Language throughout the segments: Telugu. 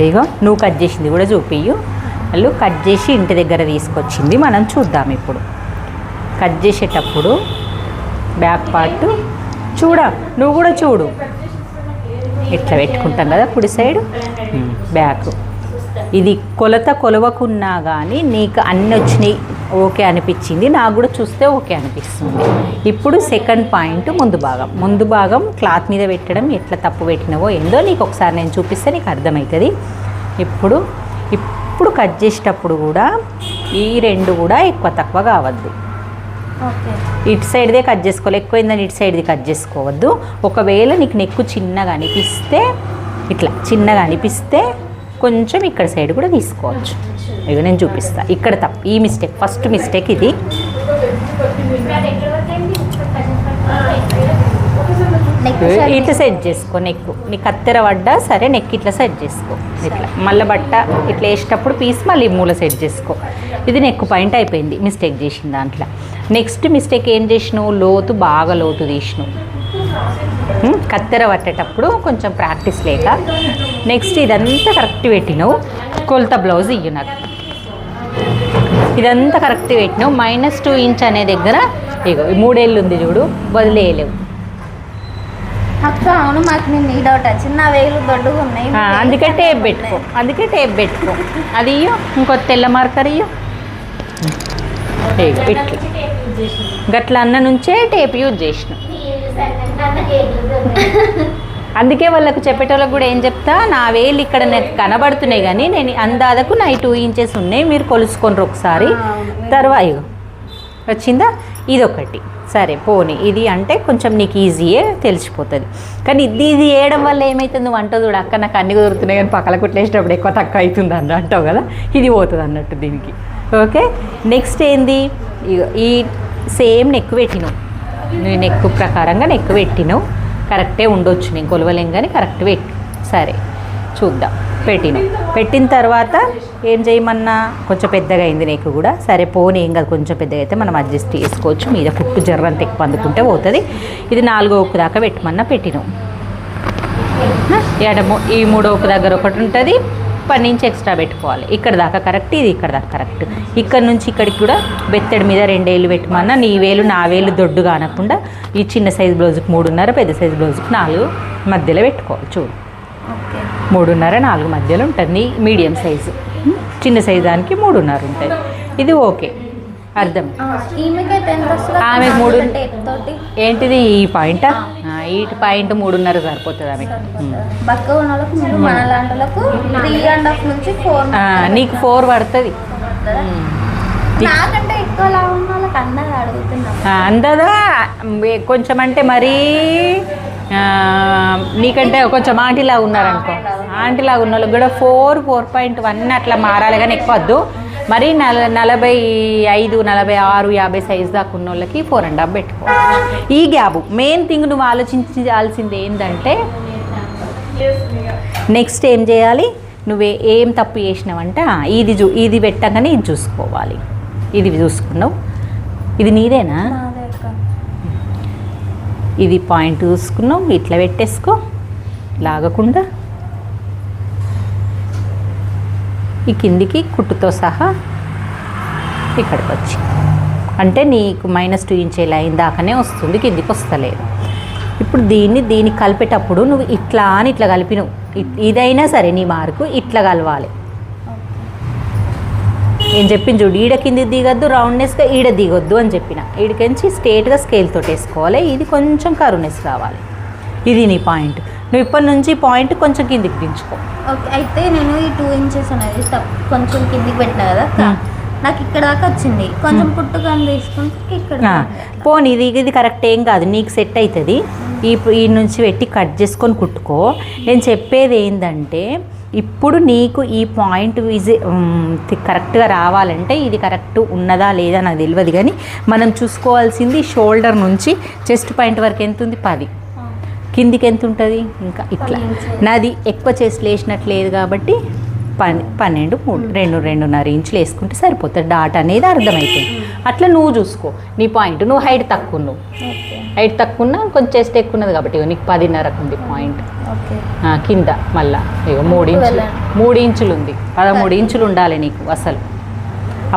ఇగో నువ్వు కట్ చేసింది కూడా చూపియ్యు. వాళ్ళు కట్ చేసి ఇంటి దగ్గర తీసుకొచ్చింది, మనం చూద్దాం ఇప్పుడు. కట్ చేసేటప్పుడు బ్యాక్ పార్ట్ నువ్వు కూడా చూడు, ఇట్లా పెట్టుకుంటాం కదా కుడి సైడు బ్యాక్. ఇది కొలవకున్నా కానీ నీకు అన్నీ వచ్చినాయి ఓకే అనిపించింది, నాకు కూడా చూస్తే ఓకే అనిపిస్తుంది. ఇప్పుడు సెకండ్ పాయింట్ ముందు భాగం క్లాత్ మీద పెట్టడం ఎట్లా తప్పు పెట్టినవో ఏందో నీకు ఒకసారి నేను చూపిస్తే నీకు అర్థమవుతుంది. ఇప్పుడు కట్ చేసేటప్పుడు కూడా ఈ రెండు కూడా ఎక్కువ తక్కువ కావద్దు. ఇటు సైడ్దే కట్ చేసుకోవాలి, ఎక్కువైందని ఇటు సైడ్ది కట్ చేసుకోవద్దు. ఒకవేళ నీకు నెక్కు చిన్నగా అనిపిస్తే కొంచెం ఇక్కడ సైడ్ కూడా తీసుకోవచ్చు. ఇక నేను చూపిస్తా. ఇక్కడ తప్పు, ఈ మిస్టేక్, ఫస్ట్ మిస్టేక్ ఇది. ఇట్లా సెట్ చేసుకో. నెక్కు నీ కత్తెర పడ్డా సరే, నెక్ ఇట్లా సెట్ చేసుకో. ఇట్లా మళ్ళీ బట్ట ఇట్లా వేసేటప్పుడు పీస్ మళ్ళీ మూల సెట్ చేసుకో. ఇది నెక్ పాయింట్ అయిపోయింది మిస్టేక్ చేసిన దాంట్లో. నెక్స్ట్ మిస్టేక్ ఏం చేసినావు, బాగా లోతు తీసినావు కత్తెర పట్టేటప్పుడు, కొంచెం ప్రాక్టీస్ లేక. నెక్స్ట్ ఇదంతా కరెక్ట్ పెట్టినావు, కొలత బ్లౌజ్ ఇయ్యు నాకు. ఇదంతా కరెక్ట్ పెట్టినావు. -2 ఇంచ్ అనే దగ్గర ఇగో 3 ఏళ్ళు ఉంది చూడు, వదిలేయలేవు. అవును, మాకు నేను ఈ డౌట్ వచ్చింది, నా వేలు దొడ్డుగా ఉన్నాయి, అందుకే టేప్ పెట్టుకో. అది ఇయ్యో, ఇంకో తెల్ల మార్కర్ ఇయ్యో. ఇట్లా గట్ల అన్న నుంచే టేప్ యూజ్ చేసిన. అందుకే వాళ్ళకు చెప్పేటోళ్ళకి కూడా ఏం చెప్తా, నా వేలు ఇక్కడ నాకు కనబడుతున్నాయి కానీ నేను అందాదకు నా 2 ఇంచెస్ ఉన్నాయి, మీరు కొలుసుకొని ఒకసారి. తర్వాత వచ్చిందా, ఇదొకటి. సరే పోనీ, ఇది అంటే కొంచెం నీకు ఈజీయే తెలిసిపోతుంది. కానీ ఇది వేయడం వల్ల ఏమవుతుంది, నువ్వు అంటావు చూడు, అక్క నాకు అన్ని కుదురుతున్నాయి కానీ పక్కల కుట్లేసినప్పుడు ఎక్కువ తక్కువ అవుతుంది అంటావు కదా, ఇది పోతుంది అన్నట్టు దీనికి. ఓకే, నెక్స్ట్ ఏంది, ఈ సేమ్ నెక్ పెట్టినావు, నేను నెక్ ప్రకారంగా నెక్ పెట్టినావు. కరెక్టే ఉండొచ్చు, నేను కొలవలేం కానీ కరెక్ట్ పెట్టి. సరే చూద్దాం. పెట్టిన తర్వాత ఏం చేయమన్నా, కొంచెం పెద్దగా అయింది నెక్ కూడా. సరే పోనీ ఏం కాదు, కొంచెం పెద్దగా అయితే మనం అడ్జస్ట్ చేసుకోవచ్చు. మీద కుట్టు జర్రంత ఎక్కువ అందుకుంటే పోతుంది. ఇది 4వ ఒక్కు దాకా పెట్టమన్నా పెట్టినాం. ఈ 3వ ఒక్కు దగ్గర ఒకటి ఉంటుంది, 10 ఇంచ్ ఎక్స్ట్రా పెట్టుకోవాలి. ఇక్కడ దాకా కరెక్ట్, ఇది ఇక్కడ దాకా కరెక్ట్. ఇక్కడ నుంచి ఇక్కడికి కూడా బెత్తడి మీద 2 ఏళ్ళు పెట్టమన్నా, నీ వేలు నా వేలు దొడ్డుగా అనకుండా ఈ చిన్న సైజు బ్లౌజుకి 3.5, పెద్ద సైజు బ్లౌజుకి 4 మధ్యలో పెట్టుకోవాలి. చూడు, 3.5, 4 మధ్యలో ఉంటుంది మీడియం సైజు. చిన్న సైజు దానికి 3.5 ఉంటుంది. ఇది ఓకే, అర్థం. ఆమె 3 ఏంటిది, ఈ పాయింటా, ఈ పాయింట్ 3.5 సరిపోతుంది ఆమె. నీకు 4 పడుతుంది. అందదా కొంచెం అంటే మరీ నీకంటే కొంచెం ఆంటీలాగా ఉన్నారనుకో, ఆంటీలాగా ఉన్న వాళ్ళకి కూడా 4.1 అట్లా మారాలి కానీ ఎక్కువ వద్దు. మరి 45, 46, 50 సైజు దాకా ఉన్న వాళ్ళకి 4.5 పెట్టుకోవాలి. ఈ గ్యాప్ మెయిన్ థింగ్. నువ్వు ఆలోచించాల్సింది ఏంటంటే, నెక్స్ట్ ఏం చేయాలి, నువ్వే ఏం తప్పు చేసినావంటే ఇది పెట్టగానే ఇది చూసుకోవాలి. ఇది చూసుకున్నావు, ఇది నీదేనా, ఇది పాయింట్ చూసుకున్నావు, ఇట్లా పెట్టేసుకో లాగకుండా. ఈ కిందికి కుట్టుతో సహా ఇక్కడికి వచ్చి, అంటే నీకు -2 ఇంచ్ లైన్ దాకానే వస్తుంది, కిందికి వస్తలేదు. ఇప్పుడు దీన్ని కలిపేటప్పుడు నువ్వు ఇట్లా అని ఇట్లా కలిపినవు. ఇదైనా సరే నీ మార్కు ఇట్లా కలవాలి. నేను చెప్పింది చూడు, ఈడ కింది దిగొద్దు, రౌండ్నెస్గా ఈడ దిగొద్దు అని చెప్పిన. ఈడకించి స్ట్రేట్గా స్కేల్తో వేసుకోవాలి. ఇది కొంచెం కరునెస్ రావాలి. ఇది నీ పాయింట్. నువ్వు ఇప్పటి నుంచి పాయింట్ కొంచెం కిందికి దించుకో. ఓకే, అయితే నేను ఈ 2 ఇంచెస్ అనేది కొంచెం కిందికి పెట్టినా కదా, నాకు ఇక్కడ దాకా వచ్చింది, కొంచెం పుట్టుకొని తీసుకుంటే ఇక్కడ పోనీ. ఇది కరెక్ట్ ఏం కాదు, నీకు సెట్ అవుతుంది. ఈ నుంచి పెట్టి కట్ చేసుకొని కుట్టుకో. నేను చెప్పేది ఏంటంటే, ఇప్పుడు నీకు ఈ పాయింట్ కరెక్ట్గా రావాలంటే ఇది కరెక్ట్ ఉన్నదా లేదా నాకు తెలియదు, కానీ మనం చూసుకోవాల్సింది షోల్డర్ నుంచి చెస్ట్ పాయింట్ వరకు ఎంత ఉంది, 10. కిందికి ఎంత ఉంటుంది, ఇంకా ఇట్లా. నాది ఎక్కువ చెస్ట్ లేచినట్లేదు కాబట్టి 12 3 2.5 ఇంచులు వేసుకుంటే సరిపోతుంది. డాట్ అనేది అర్థమైపోయింది. అట్లా నువ్వు చూసుకో నీ పాయింట్. నువ్వు హైట్ తక్కువ ఉన్నావు, హైట్ తక్కువ ఉన్నా కొంచెం చెస్ట్ ఎక్కువ ఉన్నది కాబట్టి నీకు 10.5 ఉంది పాయింట్. కింద మళ్ళా ఇక 3 ఇంచులు ఉంది, 13 ఇంచులు ఉండాలి నీకు అసలు.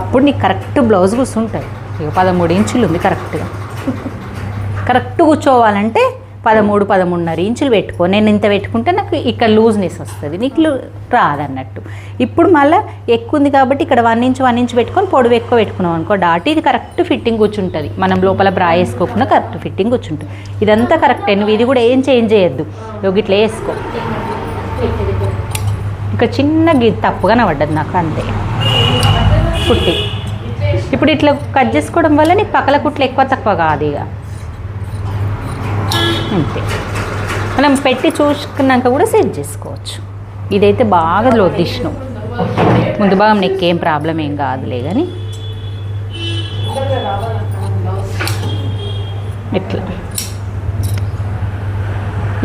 అప్పుడు నీకు కరెక్ట్ బ్లౌజ్ కూర్చుంటుంది. ఇక 13 ఇంచులు ఉంది కరెక్ట్గా. కరెక్ట్ కూర్చోవాలంటే 13.5 ఇంచులు పెట్టుకో. నేను ఇంత పెట్టుకుంటే నాకు ఇక్కడ లూజ్నెస్ వస్తుంది, నీకు రాదన్నట్టు. ఇప్పుడు మళ్ళీ ఎక్కువ ఉంది కాబట్టి ఇక్కడ 1 ఇంచ్ పెట్టుకొని పొడవు ఎక్కువ పెట్టుకున్నాం అనుకో డాట్, ఇది కరెక్ట్ ఫిట్టింగ్ కూర్చుంటుంది. మనం లోపల బ్రా వేసుకోకుండా కరెక్ట్ ఫిట్టింగ్ కూర్చుంటుంది. ఇదంతా కరెక్టే, నువ్వు ఇది కూడా ఏం చేంజ్ చేయొద్దు. ఇట్లా వేసుకో. ఇక్కడ చిన్న తప్పుగా నవ్వడ్డది నాకు అంతే కుట్టి. ఇప్పుడు ఇట్లా కట్ చేసుకోవడం వల్ల నీకు పక్కల కుట్లు ఎక్కువ తక్కువ కాదు ఇక అంతే. మనం పెట్టి చూసుకున్నాక కూడా సెట్ చేసుకోవచ్చు. ఇదైతే బాగా లో తీసినాం. ముందు భాగం నీకు ఏం ప్రాబ్లం ఏం కాదులే కానీ ఇట్లా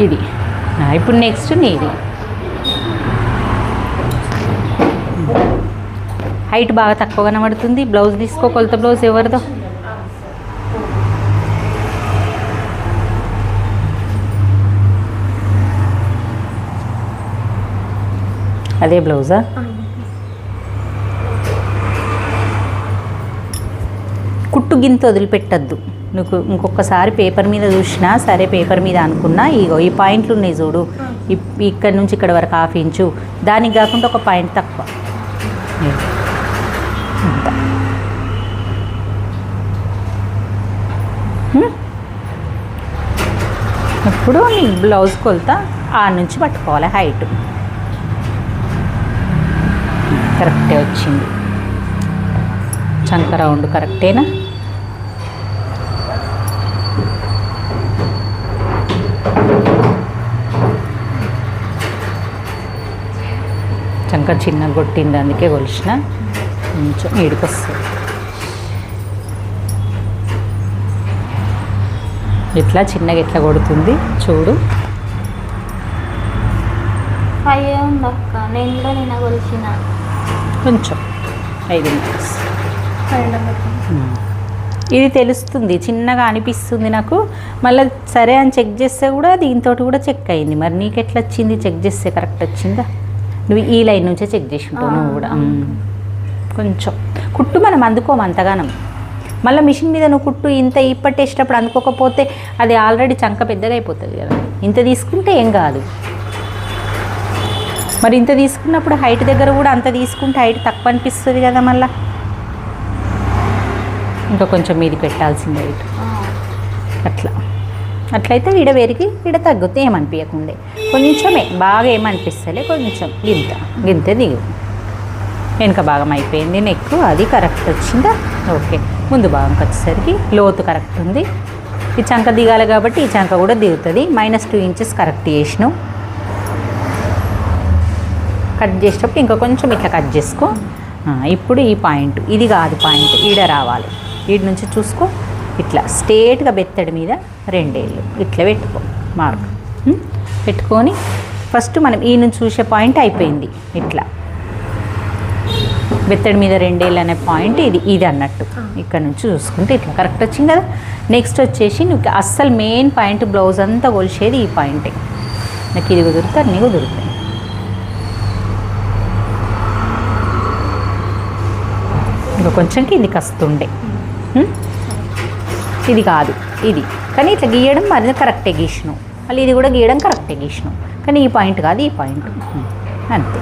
ఇది. ఇప్పుడు నెక్స్ట్ నీది హైట్ బాగా తక్కువ కనబడుతుంది. బ్లౌజ్ తీసుకో, కొలత బ్లౌజ్ ఎవరిదో. అదే బ్లౌజా? కుట్టు గింత వదిలిపెట్టద్దు. నువ్వు ఇంకొకసారి పేపర్ మీద చూసినా సరే, పేపర్ మీద అనుకున్నా ఇగో ఈ పాయింట్లు ఉన్నాయి చూడు, ఇక్కడ నుంచి ఇక్కడ వరకు 1/2 ఇంచు, దానికి కాకుండా ఒక పాయింట్ తక్కువ. ఇప్పుడు నీ బ్లౌజ్ కొలత 6 నుంచి పట్టుకోవాలి. హైట్ కరెక్టే వచ్చింది. చంక రౌండ్ కరెక్టేనా? చంక చిన్నగా కొట్టింది అందుకే కొలిసిన, కొంచెం ఈడికొస్తుంది. ఇట్లా చిన్నగా ఎట్లా కొడుతుంది చూడు. కొంచెం 5 ఇంచెస్ ఇది తెలుస్తుంది, చిన్నగా అనిపిస్తుంది నాకు. మళ్ళీ సరే అని చెక్ చేస్తే కూడా దీంతో కూడా చెక్ అయింది. మరి నీకు ఎట్లా వచ్చింది? చెక్ చేస్తే కరెక్ట్ వచ్చిందా? నువ్వు ఈ లైన్ నుంచే చెక్ చేసి ఉంటావు నువ్వు కూడా. కొంచెం కుట్టు మనం అందుకోము అంతగానం. మళ్ళీ మిషన్ మీద నువ్వు కుట్టు ఇంత ఇప్పట్టేసేటప్పుడు అందుకోకపోతే అది ఆల్రెడీ చంక పెద్దగా అయిపోతుంది కదా. ఇంత తీసుకుంటే ఏం కాదు. మరి ఇంత తీసుకున్నప్పుడు హైట్ దగ్గర కూడా అంత తీసుకుంటే హైట్ తక్కువ అనిపిస్తుంది కదా. మళ్ళీ ఇంకా కొంచెం మీది పెట్టాల్సింది హైట్. అట్లయితే ఈడ వేరికి ఈడ తగ్గితే ఏమనిపించకుండే, కొంచెమే బాగా ఏమనిపిస్తలే, కొంచెం గింతే దిగు. వెనుక భాగం అయిపోయింది, నెక్ అది కరెక్ట్ వచ్చిందా? ఓకే. ముందు భాగంకి వచ్చేసరికి లోతు కరెక్ట్ ఉంది. ఈ చంక దిగాలి కాబట్టి ఈ చంక కూడా దిగుతుంది. -2 ఇంచెస్ కరెక్ట్ చేసినావు. కట్ చేసేటప్పుడు ఇంకా కొంచెం ఇట్లా కట్ చేసుకో. ఇప్పుడు ఈ పాయింట్ ఇది కాదు, పాయింట్ ఈడ రావాలి. ఈడ నుంచి చూసుకో, ఇట్లా స్ట్రేట్గా బెత్తడి మీద 2 ఏళ్ళు ఇట్లా పెట్టుకో. మార్క్ పెట్టుకొని ఫస్ట్ మనం ఈ నుంచి చూసే పాయింట్ అయిపోయింది. ఇట్లా బెత్తడి మీద 2 ఏళ్ళు అనే పాయింట్ ఇది అన్నట్టు. ఇక్కడ నుంచి చూసుకుంటే ఇట్లా కరెక్ట్ వచ్చింది కదా. నెక్స్ట్ వచ్చేసి నువ్వు అస్సలు మెయిన్ పాయింట్ బ్లౌజ్ అంతా కొలిచేది ఈ పాయింటే. నాకు ఇది కుదురుతా, అన్నీ కుదురుతాయి. ఇంకా కొంచెం కిందికి వస్తుండే, ఇది కాదు ఇది. కానీ ఇట్లా గీయడం మరి కరెక్టే గీసినావు. మళ్ళీ ఇది కూడా గీయడం కరెక్టే గీసినావు. కానీ ఈ పాయింట్ కాదు, ఈ పాయింట్ అంతే.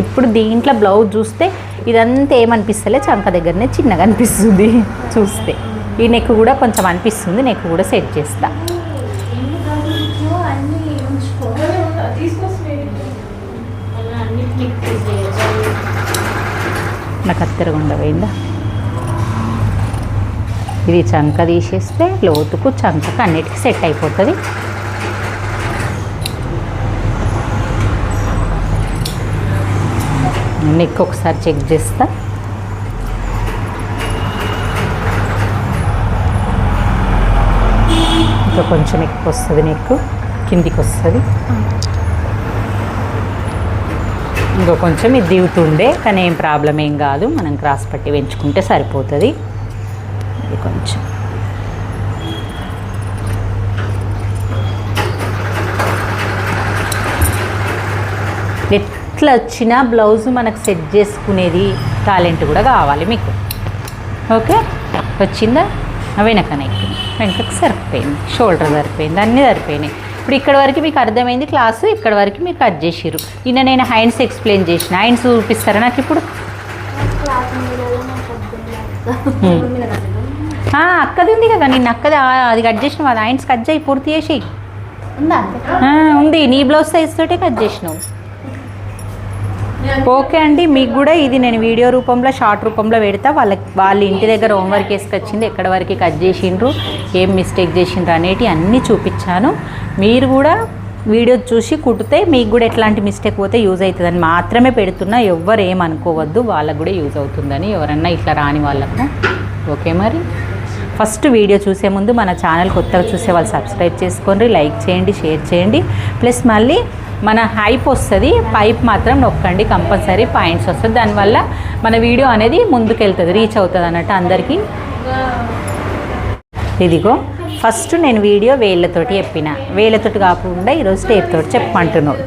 ఇప్పుడు దీంట్లో బ్లౌజ్ చూస్తే ఇదంతా ఏమనిపిస్తలే, చంక దగ్గరనే చిన్నగా అనిపిస్తుంది చూస్తే. ఈ నెక్ కూడా కొంచెం అనిపిస్తుంది, నెక్ కూడా సెట్ చేస్తా. నాకు అత్తరగుండ పోయిందా? ఇది చంక తీసేస్తే లోతుకు చంకకు అన్నిటికీ సెట్ అయిపోతుంది. నెక్ ఒకసారి చెక్ చేస్తా. ఇంకా కొంచెం ఎక్కువ వస్తుంది, నెక్ కిందికి వస్తుంది. ఇంకో కొంచెం ఇది దిగుతుండే, కానీ ఏం ప్రాబ్లం ఏం కాదు, మనం క్రాస్ పట్టి పెంచుకుంటే సరిపోతుంది. ఇది కొంచెం ఎట్లా వచ్చినా బ్లౌజ్ మనకు సెట్ చేసుకునేది టాలెంట్ కూడా కావాలి మీకు. ఓకే, వచ్చిందా? వెనకకు సరిపోయింది, షోల్డర్ సరిపోయింది, అన్నీ సరిపోయినాయి. ఇప్పుడు ఇక్కడ వరకు మీకు అర్థమైంది క్లాసు, ఇక్కడ వరకు మీరు కట్ చేసిర్రు. నిన్న నేను హ్యాండ్స్ ఎక్స్ప్లెయిన్ చేసిన, హ్యాండ్స్ చూపిస్తారా నాకు ఇప్పుడు? అక్కది ఉంది కదా, నిన్న అక్కది అది కట్ చేసినావు, అది హ్యాండ్స్ కట్ చేయి, పూర్తి చేసి ఉంది. నీ బ్లౌజ్ సైజ్ తోటే కట్ చేసినావు. ఓకే అండి, మీకు కూడా ఇది నేను వీడియో రూపంలో షార్ట్ రూపంలో పెడతా. వాళ్ళ ఇంటి దగ్గర హోంవర్క్ వేసుకొచ్చింది, ఎక్కడ వరకు కట్ చేసిండ్రు, ఏం మిస్టేక్ చేసిండ్రు అనేటి అన్నీ చూపించాను. మీరు కూడా వీడియో చూసి కుట్టితే మీకు కూడా ఎట్లాంటి మిస్టేక్ పోతే యూజ్ అవుతుందని మాత్రమే పెడుతున్నా. ఎవ్వరు ఏమనుకోవద్దు, వాళ్ళకు కూడా యూజ్ అవుతుందని, ఎవరన్నా ఇట్లా రాని వాళ్ళకు. ఓకే, మరి ఫస్ట్ వీడియో చూసే ముందు మన ఛానల్ కొత్తగా చూసే వాళ్ళు సబ్స్క్రైబ్ చేసుకోండి, లైక్ చేయండి, షేర్ చేయండి. ప్లస్ మళ్ళీ మన హైప్ వస్తుంది, పైప్ మాత్రం నొక్కండి కంపల్సరీ, పాయింట్స్ వస్తుంది. దానివల్ల మన వీడియో అనేది ముందుకెళ్తుంది, రీచ్ అవుతుంది అన్నట్టు అందరికీ. ఇదిగో ఫస్ట్ నేను వీడియో వేళ్ళతోటి చెప్పిన, వేళ్ళతోటి కాకుండా ఈరోజు టేప్తోటి చెప్పమంటున్నావు,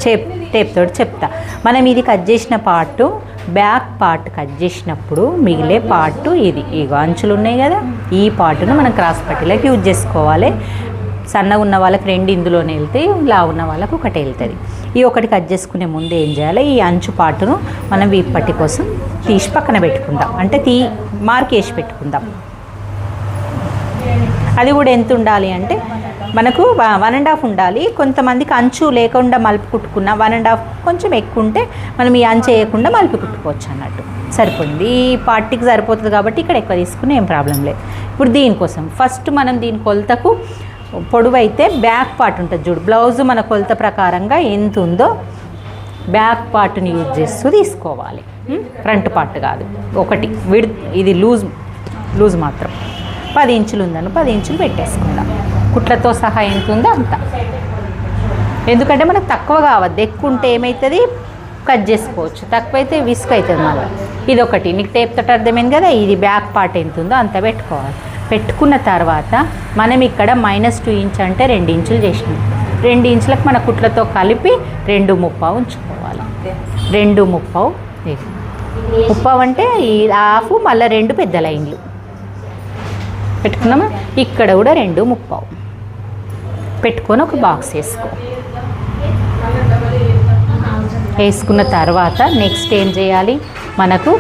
టేప్తోటి చెప్తా. మనం ఇది కట్ చేసిన పార్టు, బ్యాక్ పార్ట్ కట్ చేసినప్పుడు మిగిలే పార్టు ఇది, ఇగో అంచులు ఉన్నాయి కదా, ఈ పార్టును మనం క్రాస్ పట్టీలోకి యూజ్ చేసుకోవాలి. సన్నగా ఉన్న వాళ్ళకి 2 ఇందులోనే వెళ్తాయి, లా ఉన్న వాళ్ళకు ఒకటి వెళ్తుంది. ఈ ఒకటి కట్ చేసుకునే ముందు ఏం చేయాలి, ఈ అంచు పాటును మనం వీపు పట్టి కోసం తీసి పక్కన పెట్టుకుందాం, అంటే మార్క్ వేసి పెట్టుకుందాం. అది కూడా ఎంత ఉండాలి అంటే మనకు 1.5 ఉండాలి. కొంతమందికి అంచు లేకుండా మలుపు కుట్టుకున్న 1.5 కొంచెం ఎక్కువ ఉంటే మనం ఈ అంచు వేయకుండా మలుపు కుట్టుకోవచ్చు అన్నట్టు. సరిపోయింది, ఈ పార్టీకి సరిపోతుంది కాబట్టి ఇక్కడ ఎక్కువ తీసుకుని ఏం ప్రాబ్లం లేదు. ఇప్పుడు దీనికోసం ఫస్ట్ మనం దీని కొలతకు పొడవు అయితే బ్యాక్ పార్ట్ ఉంటుంది చూడు, బ్లౌజ్ మన కొలత ప్రకారంగా ఎంత ఉందో బ్యాక్ పార్ట్ని యూజ్ చేస్తూ తీసుకోవాలి, ఫ్రంట్ పార్ట్ కాదు. ఒకటి ఇది లూజ్ మాత్రం 10 ఇంచులు ఉందని 10 ఇంచులు పెట్టేసుకుందాం, కుట్లతో సహా ఎంత ఉందో అంత. ఎందుకంటే మనకు తక్కువ కావద్దు, ఎక్కువ ఉంటే ఏమవుతుంది కట్ చేసుకోవచ్చు, తక్కువైతే విసుగు అవుతుంది మళ్ళీ. ఇది ఒకటి నీకు టేప్ తోటి అర్థమైంది కదా, ఇది బ్యాక్ పార్ట్ ఎంత ఉందో అంత పెట్టుకోవాలి. పెట్టుకున్న తర్వాత మనం ఇక్కడ -2 ఇంచ్ అంటే 2 ఇంచులు చేసినాం, 2 ఇంచులకు మన కుట్లతో కలిపి 2.5 ఉంచుకోవాలి. 2.5 అంటే ఈ హాఫ్ మళ్ళీ 2 పెద్ద లైన్లు పెట్టుకున్నామా. ఇక్కడ కూడా 2.5 పెట్టుకొని ఒక బాక్స్ వేసుకున్న తర్వాత నెక్స్ట్ ఏం చేయాలి, మనకు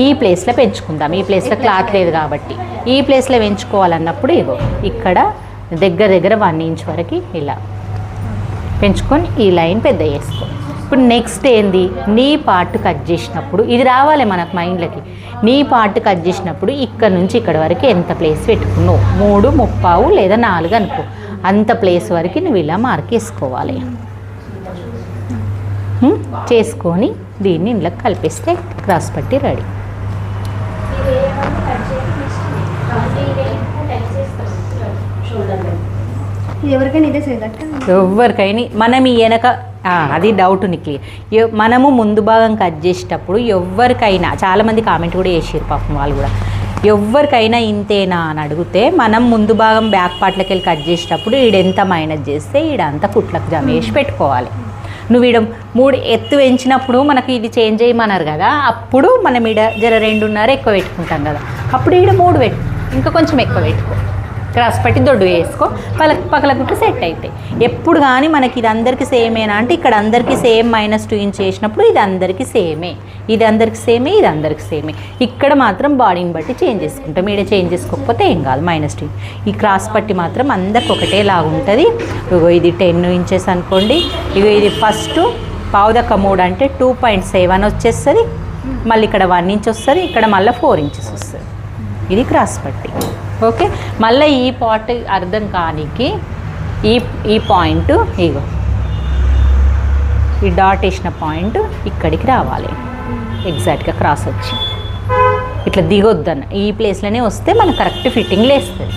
ఈ ప్లేస్లో పెంచుకుందాం. ఈ ప్లేస్లో క్లాత్ లేదు కాబట్టి ఈ ప్లేస్లో పెంచుకోవాలన్నప్పుడు ఇగో ఇక్కడ దగ్గర 1 ఇంచ్ వరకు ఇలా పెంచుకొని ఈ లైన్ పెద్ద చేసుకో. ఇప్పుడు నెక్స్ట్ ఏంది, నీ పార్ట్ కట్ చేసినప్పుడు ఇది రావాలి మనకు మైండ్లకి. నీ పార్ట్ కట్ చేసినప్పుడు ఇక్కడ నుంచి ఇక్కడ వరకు ఎంత ప్లేస్ పెట్టుకున్నావు, 3.5 లేదా 4 అనుకో, అంత ప్లేస్ వరకు నువ్వు ఇలా మార్క్ వేసుకోవాలి. చేసుకొని దీన్ని ఇంట్లో కలిపిస్తే క్రాస్ పట్టి రెడీ. ఎవరికైనా మనం ఈ వెనక అది డౌట్ నీకు, మనము ముందు భాగం కట్ చేసేటప్పుడు ఎవరికైనా చాలామంది కామెంట్ కూడా చేసారు పాపం వాళ్ళు కూడా, ఎవరికైనా ఇంతేనా అని అడిగితే మనం ముందు భాగం బ్యాక్ పార్ట్లకి వెళ్ళి కట్ చేసేటప్పుడు ఈడెంత మైనస్ చేస్తే ఈడంతా కుట్లకు జమ చేసి పెట్టుకోవాలి. నువ్వు ఈడ 3 ఎత్తు పెంచినప్పుడు మనకి ఇది చేంజ్ చేయమన్నారు కదా, అప్పుడు మనం ఈడ జర 2.5 ఎక్కువ పెట్టుకుంటాం కదా, అప్పుడు ఈడ 3 పెట్టు, ఇంకా కొంచెం ఎక్కువ పెట్టుకో, క్రాస్ పట్టి దొడ్డు వేసుకో, పక్కల గుట్లు సెట్ అవుతాయి. ఎప్పుడు కానీ మనకి ఇది అందరికీ సేమేనా అంటే ఇక్కడ అందరికీ సేమ్ -2 ఇంచ్ చేసినప్పుడు ఇది అందరికీ సేమే, ఇది అందరికీ సేమే, ఇది అందరికీ సేమే. ఇక్కడ మాత్రం బాడీని బట్టి చేంజ్ చేసుకుంటాం, ఈడ చేంజ్ చేసుకోకపోతే ఏం కాదు -2. ఈ క్రాస్ పట్టి మాత్రం అందరికి ఒకటేలాగా ఉంటుంది. ఇగో ఇది 10 ఇంచెస్ అనుకోండి, ఇగో ఇది ఫస్ట్ 1/4 అంటే 2.7 వచ్చేస్తుంది, మళ్ళీ ఇక్కడ 1 ఇంచ్ వస్తుంది, ఇక్కడ మళ్ళీ 4 ఇంచెస్ వస్తుంది. ఇది క్రాస్ పట్టి. ఓకే, మళ్ళీ ఈ పార్ట్ అర్థం కానికి ఈ పాయింట్ ఇగో ఈ డాట్ వేసిన పాయింట్ ఇక్కడికి రావాలి, ఎగ్జాక్ట్గా క్రాస్ వచ్చి ఇట్లా దిగొద్దన్న ఈ ప్లేస్లోనే వస్తే మనకు కరెక్ట్ ఫిట్టింగ్ లేస్తుంది.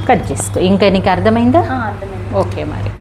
కట్ చేసుకో. ఇంకా నీకు అర్థమైందా? ఓకే మరి.